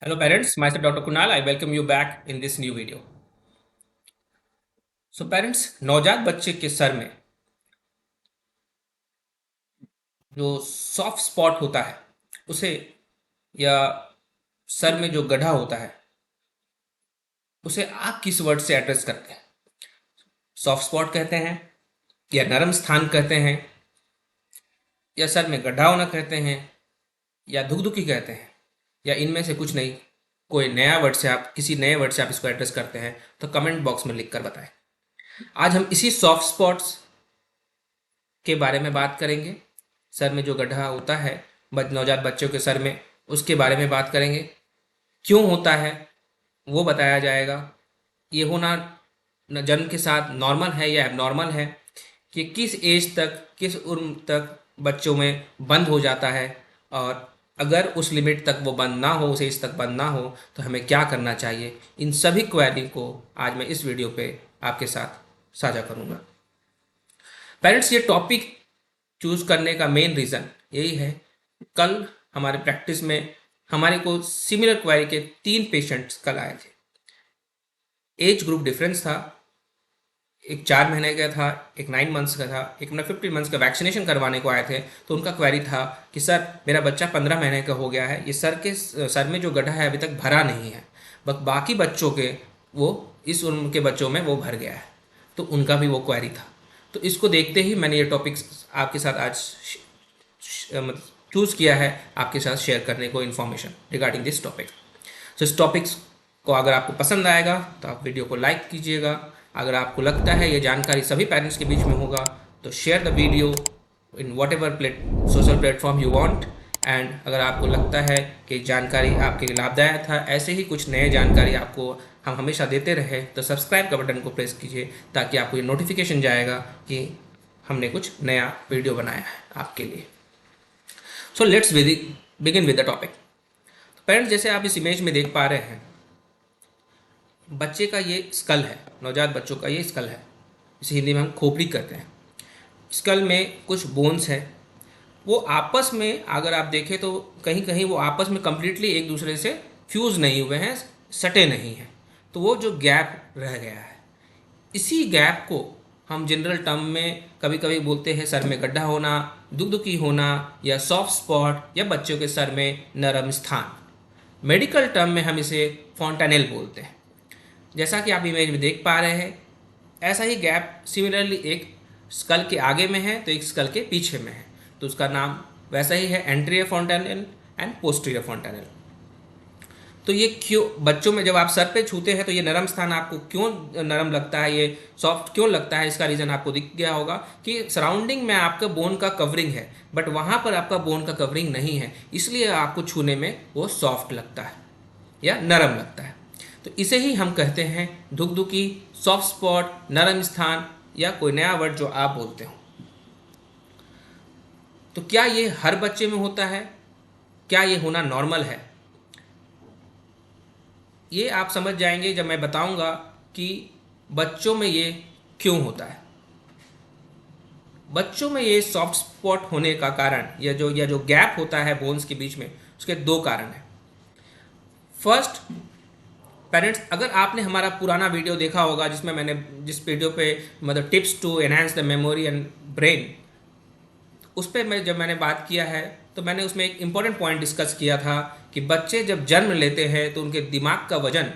Hello parents, myself Dr. Kunal. I welcome you back in this new video. So parents, नवजात बच्चे के sir में जो soft spot होता है उसे या सर में जो गड्ढा होता है उसे आप किस वर्ड से एड्रेस करते हैं? सॉफ्ट स्पॉट कहते हैं या नरम स्थान कहते हैं या सर में गड्ढा होना कहते हैं या धुकधुकी कहते हैं या इनमें से कुछ नहीं, कोई नया वर्ड से आप किसी नए वर्ड से आप इसको एड्रेस करते हैं तो कमेंट बॉक्स में लिख कर बताएं। आज हम इसी सॉफ्ट स्पॉट्स के बारे में बात करेंगे। सर में जो गड्ढा होता है नवजात बच्चों के सर में, उसके बारे में बात करेंगे। क्यों होता है वो बताया जाएगा। ये होना जन्म के साथ नॉर्मल है या एबनॉर्मल है, कि किस एज तक, किस उम्र तक बच्चों में बंद हो जाता है, और अगर उस लिमिट तक वो बंद ना हो, उस एज तक बंद ना हो तो हमें क्या करना चाहिए। इन सभी क्वेरी को आज मैं इस वीडियो पे आपके साथ साझा करूँगा। पेरेंट्स, ये टॉपिक चूज़ करने का मेन रीज़न यही है। कल हमारे प्रैक्टिस में हमारे को सिमिलर क्वेरी के 3 पेशेंट्स कल आए थे। एज ग्रुप डिफरेंस था, एक 4 महीने का था, एक 9 मंथ्स का था, एक अपना 15 मंथ्स का वैक्सीनेशन करवाने को आए थे। तो उनका क्वेरी था कि सर मेरा बच्चा 15 महीने का हो गया है, ये सर में जो गड्ढा है अभी तक भरा नहीं है, बाकी बच्चों के वो इस उम्र के बच्चों में वो भर गया है। तो उनका भी वो क्वेरी था। तो इसको देखते ही मैंने ये टॉपिक आपके साथ आज मतलब चूज़ किया है आपके साथ शेयर करने को इन्फॉर्मेशन रिगार्डिंग दिस टॉपिक। सो इस टॉपिक्स को अगर आपको पसंद आएगा तो आप वीडियो को लाइक कीजिएगा। अगर आपको लगता है ये जानकारी सभी पेरेंट्स के बीच में होगा तो share the video in what ever social platform you want. And अगर आपको लगता है कि जानकारी आपके लिए लाभदायक था, ऐसे ही कुछ नए जानकारी आपको हम हमेशा देते रहे, तो सब्सक्राइब का बटन को प्रेस कीजिए ताकि आपको ये नोटिफिकेशन जाएगा कि हमने कुछ नया वीडियो बनाया है आपके लिए। So let's begin with the topic. Parents, जैसे आप इस इमेज में देख पा रहे हैं, बच्चे का ये स्कल है, नवजात बच्चों का ये स्कल है, इसे हिंदी में हम खोपड़ी कहते हैं। स्कल में कुछ बोन्स हैं, वो आपस में अगर आप देखें तो कहीं कहीं वो आपस में कम्प्लीटली एक दूसरे से फ्यूज़ नहीं हुए हैं, सटे नहीं हैं। तो वो जो गैप रह गया है, इसी गैप को हम जनरल टर्म में कभी कभी बोलते हैं सर में गड्ढा होना, दुखदुखी होना या सॉफ्ट स्पॉट, या बच्चों के सर में नरम स्थान। मेडिकल टर्म में हम इसे फॉन्टानेल बोलते हैं। जैसा कि आप इमेज में देख पा रहे हैं, ऐसा ही गैप सिमिलरली एक स्कल के आगे में है तो एक स्कल के पीछे में है, तो उसका नाम वैसा ही है, anterior fontanelle and posterior fontanelle. तो ये क्यों बच्चों में जब आप सर पे छूते हैं तो ये नरम स्थान आपको क्यों नरम लगता है, ये सॉफ्ट क्यों लगता है, इसका रीज़न आपको दिख गया होगा कि सराउंडिंग में आपका बोन का कवरिंग है, बट वहाँ पर आपका बोन का कवरिंग नहीं है, इसलिए आपको छूने में वो सॉफ्ट लगता है या नरम लगता है। तो इसे ही हम कहते हैं धुकधुकी, सॉफ्ट स्पॉट, नरम स्थान, या कोई नया वर्ड जो आप बोलते हो। तो क्या ये हर बच्चे में होता है? क्या ये होना नॉर्मल है? ये आप समझ जाएंगे जब मैं बताऊंगा कि बच्चों में ये क्यों होता है। बच्चों में ये सॉफ्ट स्पॉट होने का कारण या जो गैप होता है बोन्स के बीच में, उसके 2 कारण हैं। फर्स्ट, पेरेंट्स, अगर आपने हमारा पुराना वीडियो देखा होगा जिस वीडियो पे मतलब tips to enhance the memory and brain, उस पर जब मैंने बात किया है तो मैंने उसमें एक इम्पॉर्टेंट पॉइंट डिस्कस किया था कि बच्चे जब जन्म लेते हैं तो उनके दिमाग का वजन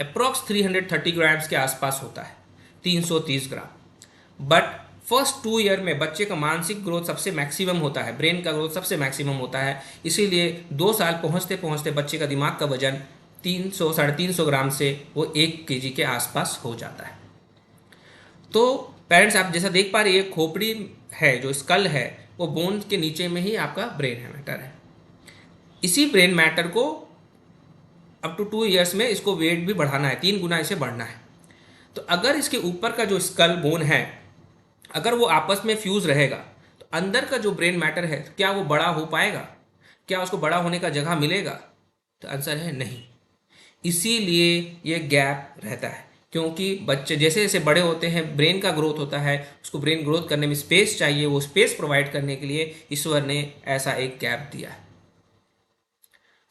अप्रॉक्स 330 ग्राम्स के आसपास होता है, 330 ग्राम। बट फर्स्ट 2 ईयर में बच्चे का मानसिक ग्रोथ सबसे मैक्सिमम होता है, ब्रेन का ग्रोथ सबसे मैक्सिमम होता है, इसीलिए 2 साल पहुंचते पहुंचते बच्चे का दिमाग का वजन 300 350 ग्राम से वो 1 केजी के आसपास हो जाता है। तो पेरेंट्स, आप जैसा देख पा रहे हैं, ये खोपड़ी है, जो स्कल है, वो बोन के नीचे में ही आपका ब्रेन है, मैटर है। इसी ब्रेन मैटर को अप टू 2 ईयर्स में इसको वेट भी बढ़ाना है, 3 गुना इसे बढ़ना है। तो अगर इसके ऊपर का जो स्कल बोन है, अगर वो आपस में फ्यूज रहेगा तो अंदर का जो ब्रेन मैटर है, क्या वो बड़ा हो पाएगा? क्या उसको बड़ा होने का जगह मिलेगा? तो आंसर है नहीं। इसीलिए ये गैप रहता है, क्योंकि बच्चे जैसे जैसे बड़े होते हैं, ब्रेन का ग्रोथ होता है, उसको ब्रेन ग्रोथ करने में स्पेस चाहिए, वो स्पेस प्रोवाइड करने के लिए ईश्वर ने ऐसा एक गैप दिया है।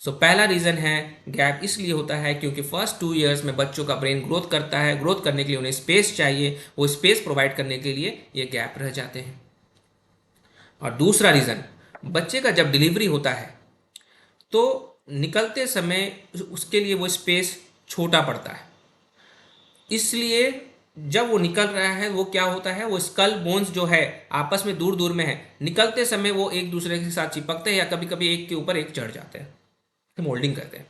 सो पहला रीज़न है गैप इसलिए होता है क्योंकि फर्स्ट 2 इयर्स में बच्चों का ब्रेन ग्रोथ करता है, ग्रोथ करने के लिए उन्हें स्पेस चाहिए, वो स्पेस प्रोवाइड करने के लिए ये गैप रह जाते हैं। और दूसरा रीज़न, बच्चे का जब डिलीवरी होता है तो निकलते समय उसके लिए वो स्पेस छोटा पड़ता है, इसलिए जब वो निकल रहा है वो क्या होता है, वो स्कल बोन्स जो है आपस में दूर दूर में है, निकलते समय वो एक दूसरे के साथ चिपकते हैं या कभी कभी एक के ऊपर एक चढ़ जाते हैं, मोल्डिंग करते हैं।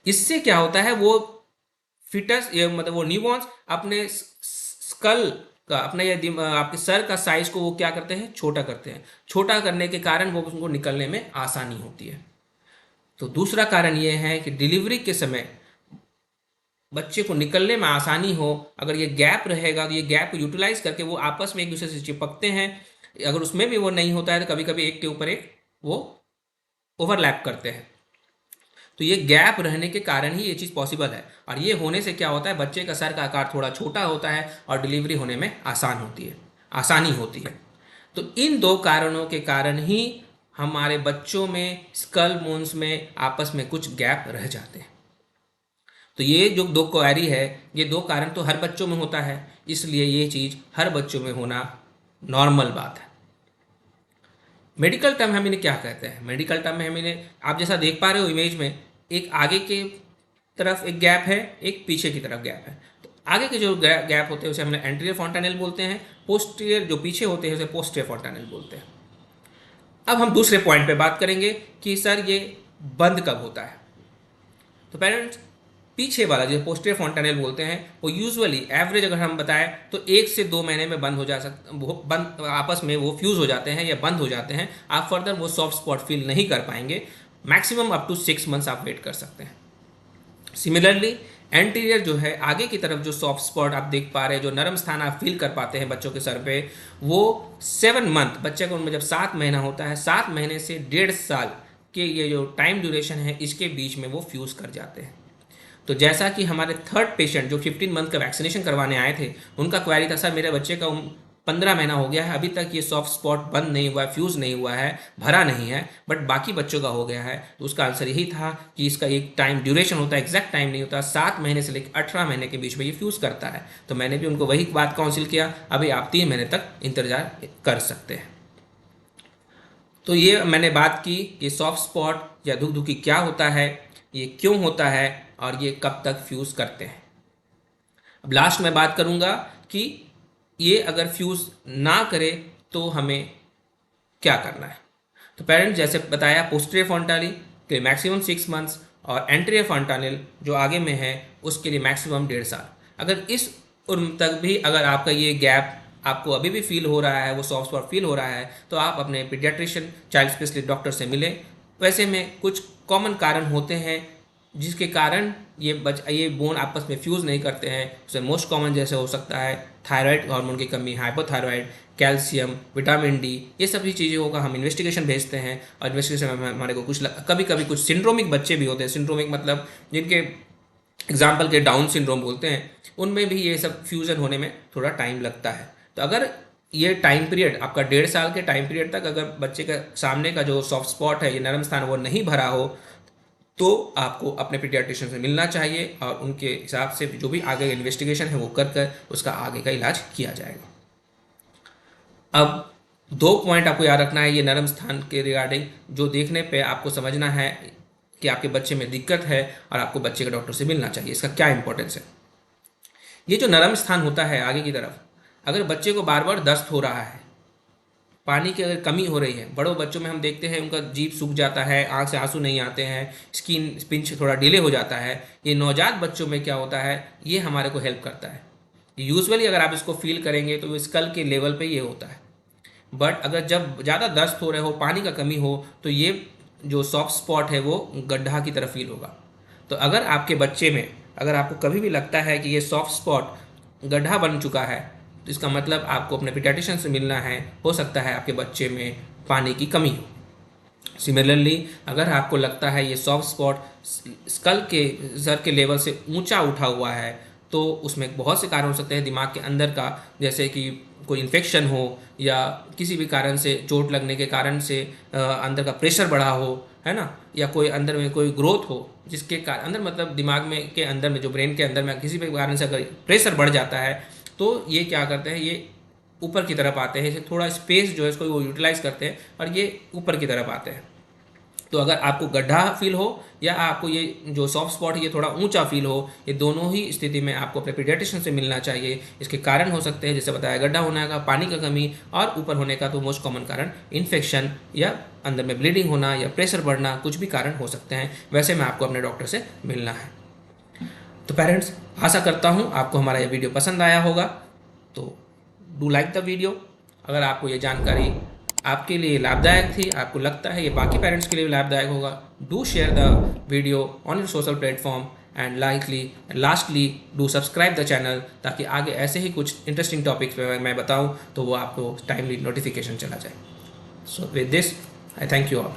इससे क्या होता है, वो फिटस ये मतलब वो न्यूबॉर्न्स अपने स्कल का अपना ये आपके सर का साइज को वो क्या करते हैं, छोटा करते हैं। छोटा करने के कारण वो उनको निकलने में आसानी होती है। तो दूसरा कारण ये है कि डिलीवरी के समय बच्चे को निकलने में आसानी हो, अगर ये गैप रहेगा तो ये गैप को यूटिलाइज करके वो आपस में एक दूसरे से चिपकते हैं। अगर उसमें भी वो नहीं होता है तो कभी कभी एक के ऊपर एक वो ओवरलैप करते हैं। तो ये गैप रहने के कारण ही ये चीज़ पॉसिबल है, और ये होने से क्या होता है, बच्चे का सर का आकार थोड़ा छोटा होता है और डिलीवरी होने में आसानी होती है। तो इन दो कारणों के कारण ही हमारे बच्चों में स्कल बोन्स में आपस में कुछ गैप रह जाते हैं। तो ये जो दो क्वेरी है, ये दो कारण तो हर बच्चों में होता है, इसलिए ये चीज़ हर बच्चों में होना नॉर्मल बात है। मेडिकल टर्म हम इन्हें क्या कहते हैं, मेडिकल टर्म में हम इन्हें आप जैसा देख पा रहे हो इमेज में, एक आगे के तरफ एक गैप है, एक पीछे की तरफ गैप है। तो आगे के जो गैप होते हैं उसे हम एंटीरियर फॉन्टानेल बोलते हैं, पोस्टीरियर जो पीछे होते हैं उसे पोस्टीरियर फॉन्टानेल बोलते हैं। अब हम दूसरे पॉइंट पे बात करेंगे कि सर ये बंद कब होता है। तो पेरेंट्स, पीछे वाला जो पोस्टीरियर फॉन्टानेल बोलते हैं वो यूजुअली एवरेज अगर हम बताएं तो 1 से 2 महीने में बंद हो जा सकता, बंद आपस में वो फ्यूज़ हो जाते हैं या बंद हो जाते हैं। आप फर्दर वो सॉफ्ट स्पॉट फील नहीं कर पाएंगे। मैक्सिमम अप टू 6 मंथ्स आप वेट कर सकते हैं। सिमिलरली एंटीरियर जो है आगे की तरफ जो सॉफ्ट स्पॉट आप देख पा रहे हैं, जो नरम स्थान आप फील कर पाते हैं बच्चों के सर पे, वो 7 मंथ, बच्चे को उनमें जब 7 महीना होता है, 7 महीने से 1.5 साल के ये जो टाइम ड्यूरेशन है इसके बीच में वो फ्यूज़ कर जाते हैं। तो जैसा कि हमारे थर्ड पेशेंट जो 15 मंथ का वैक्सीनेशन करवाने आए थे, उनका क्वेरी था सर मेरे बच्चे का 15 महीना हो गया है, अभी तक ये सॉफ्ट स्पॉट बंद नहीं हुआ है, फ्यूज़ नहीं हुआ है, भरा नहीं है, बट बाकी बच्चों का हो गया है। तो उसका आंसर यही था कि इसका एक टाइम ड्यूरेशन होता है, एग्जैक्ट टाइम नहीं होता, 7 महीने से लेकर 18 महीने के बीच में ये फ्यूज़ करता है। तो मैंने भी उनको वही बात काउंसिल किया, अभी आप 3 महीने तक इंतजार कर सकते हैं। तो ये मैंने बात की कि सॉफ्ट स्पॉट या धुकधुकी क्या होता है, ये क्यों होता है और ये कब तक फ्यूज़ करते हैं। अब लास्ट में बात करूंगा कि ये अगर फ्यूज़ ना करे तो हमें क्या करना है। तो पेरेंट्स जैसे बताया, पोस्टीरियर फॉन्टानेल के लिए मैक्सिमम 6 मंथ्स और एंटीरियर फॉन्टानेल जो आगे में है उसके लिए मैक्सिमम 1.5 साल। अगर इस उम्र तक भी अगर आपका ये गैप आपको अभी भी फील हो रहा है, वो सॉफ्ट स्पॉट फील हो रहा है, तो आप अपने पीडियाट्रिशियन चाइल्ड स्पेशलिस्ट डॉक्टर से मिलें। वैसे में कुछ कॉमन कारण होते हैं जिसके कारण ये बोन आपस में फ्यूज़ नहीं करते हैं। उससे मोस्ट कॉमन जैसे हो सकता है थायराइड हार्मोन की कमी, हाइपोथायराइड, कैल्शियम, विटामिन डी, ये सभी चीज़ों का हम इन्वेस्टिगेशन भेजते हैं। और इन्वेस्टिगेशन में हमारे को कभी कभी कुछ सिंड्रोमिक बच्चे भी होते हैं, सिंड्रोमिक मतलब जिनके एग्जाम्पल के डाउन सिंड्रोम बोलते हैं, उनमें भी ये सब फ्यूज़न होने में थोड़ा टाइम लगता है। तो अगर ये टाइम पीरियड आपका 1.5 साल के टाइम पीरियड तक अगर बच्चे का सामने का जो सॉफ्ट स्पॉट है, ये नरम स्थान, वो नहीं भरा हो, तो आपको अपने पीडियाट्रिशियन से मिलना चाहिए और उनके हिसाब से जो भी आगे इन्वेस्टिगेशन है वो कर उसका आगे का इलाज किया जाएगा। अब 2 पॉइंट आपको याद रखना है ये नरम स्थान के रिगार्डिंग, जो देखने पे आपको समझना है कि आपके बच्चे में दिक्कत है और आपको बच्चे के डॉक्टर से मिलना चाहिए, इसका क्या इंपॉर्टेंस है। ये जो नरम स्थान होता है आगे की तरफ, अगर बच्चे को बार बार दस्त हो रहा है, पानी की अगर कमी हो रही है, बड़ों बच्चों में हम देखते हैं उनका जीभ सूख जाता है, आंख से आंसू नहीं आते हैं, स्किन पिंच थोड़ा डिले हो जाता है, ये नवजात बच्चों में क्या होता है, ये हमारे को हेल्प करता है। यूजुअली अगर आप इसको फील करेंगे तो वो स्कल के लेवल पे ये होता है। बट अगर जब ज़्यादा दस्त हो रहे हो, पानी का कमी हो, तो ये जो सॉफ्ट स्पॉट है वो गड्ढा की तरह फील होगा। तो अगर आपके बच्चे में अगर आपको कभी भी लगता है कि ये सॉफ्ट स्पॉट गड्ढा बन चुका है, तो इसका मतलब आपको अपने पीडियाट्रिशियन से मिलना है। हो सकता है आपके बच्चे में पानी की कमी हो। सिमिलरली अगर आपको लगता है ये सॉफ्ट स्पॉट स्कल के सर के लेवल से ऊंचा उठा हुआ है, तो उसमें बहुत से कारण हो सकते हैं दिमाग के अंदर का, जैसे कि कोई इन्फेक्शन हो या किसी भी कारण से चोट लगने के कारण से अंदर का प्रेशर बढ़ा हो, है ना, या कोई अंदर में कोई ग्रोथ हो जिसके कारण, अंदर मतलब दिमाग में के अंदर में जो ब्रेन के अंदर में किसी भी कारण से अगर प्रेशर बढ़ जाता है तो ये क्या करते हैं, ये ऊपर की तरफ आते हैं, थोड़ा स्पेस जो है इसको वो यूटिलाइज करते हैं और ये ऊपर की तरफ आते हैं। तो अगर आपको गड्ढा फील हो या आपको ये जो सॉफ्ट स्पॉट है ये थोड़ा ऊंचा फील हो, ये दोनों ही स्थिति में आपको अपने पीडियाट्रिशियन से मिलना चाहिए। इसके कारण हो सकते हैं जैसे बताया, गड्ढा होने का, पानी का कमी, और ऊपर होने का तो मोस्ट कॉमन कारण इन्फेक्शन या अंदर में ब्लीडिंग होना या प्रेशर बढ़ना, कुछ भी कारण हो सकते हैं। वैसे में आपको अपने डॉक्टर से मिलना है। तो पेरेंट्स, आशा करता हूँ आपको हमारा ये वीडियो पसंद आया होगा। तो डू लाइक द वीडियो। अगर आपको ये जानकारी आपके लिए लाभदायक थी, आपको लगता है ये बाकी पेरेंट्स के लिए भी लाभदायक होगा, do share the video on your social platform and lastly do subscribe the channel, ताकि आगे ऐसे ही कुछ इंटरेस्टिंग टॉपिक्स पे मैं बताऊँ तो वो आपको टाइमली नोटिफिकेशन चला जाए। So with this I thank you all.